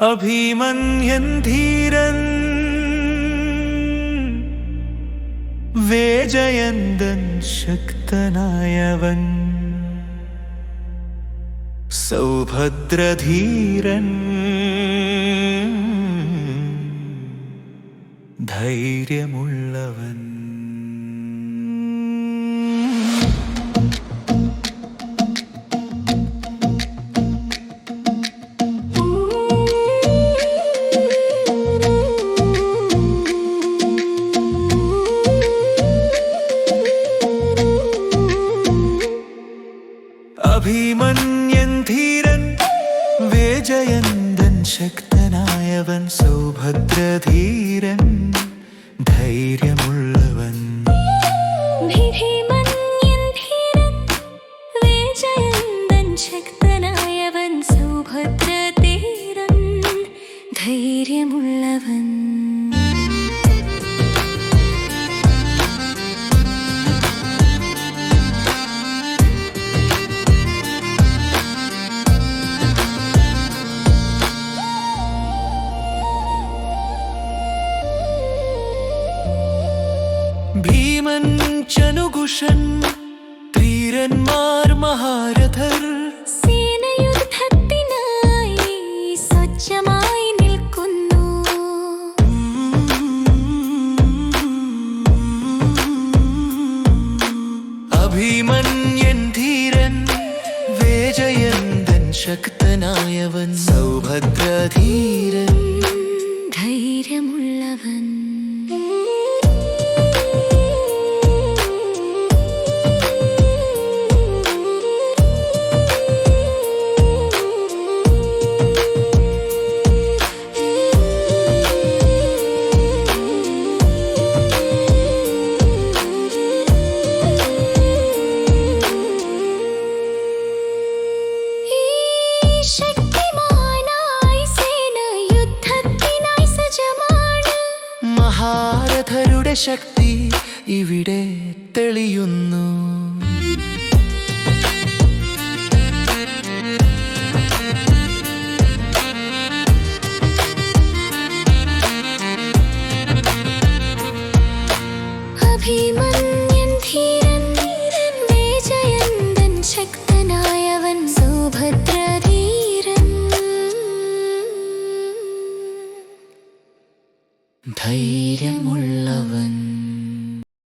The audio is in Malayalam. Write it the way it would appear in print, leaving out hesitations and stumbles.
അഭിമന്യൻ ധീരൻ വേജയന്തൻ ശക്തനായവൻ സൗഭദ്രധീരൻ ധൈര്യമുള്ളവൻ അഭിമന്യൻ ധീരൻ വേജയന്തൻ ശക്തനായവൻ സൗഭദ്രധീരൻ ധൈര്യമുള്ളവൻ ഭീമന്യൻ ധീരൻ വേജയന്തൻ ശക്തനായവൻ സൗഭദ്രധീരൻ ധൈര്യമുള്ളവൻ ഭീമൻ ചനുകുശൻ ധീരന്മാർ മഹാരഥർ സേനയുദ്ധത്തിനായി സജ്ജമായി നിൽക്കുന്നു. അഭിമന്യൻ ധീരൻ വേജയന്തൻ ശക്തനായവൻ സൗഭദ്രധീരൻ ധൈര്യമുള്ളവൻ മഹാരഥരുടെ ശക്തി ഇവിടെ തെളിയുന്നു.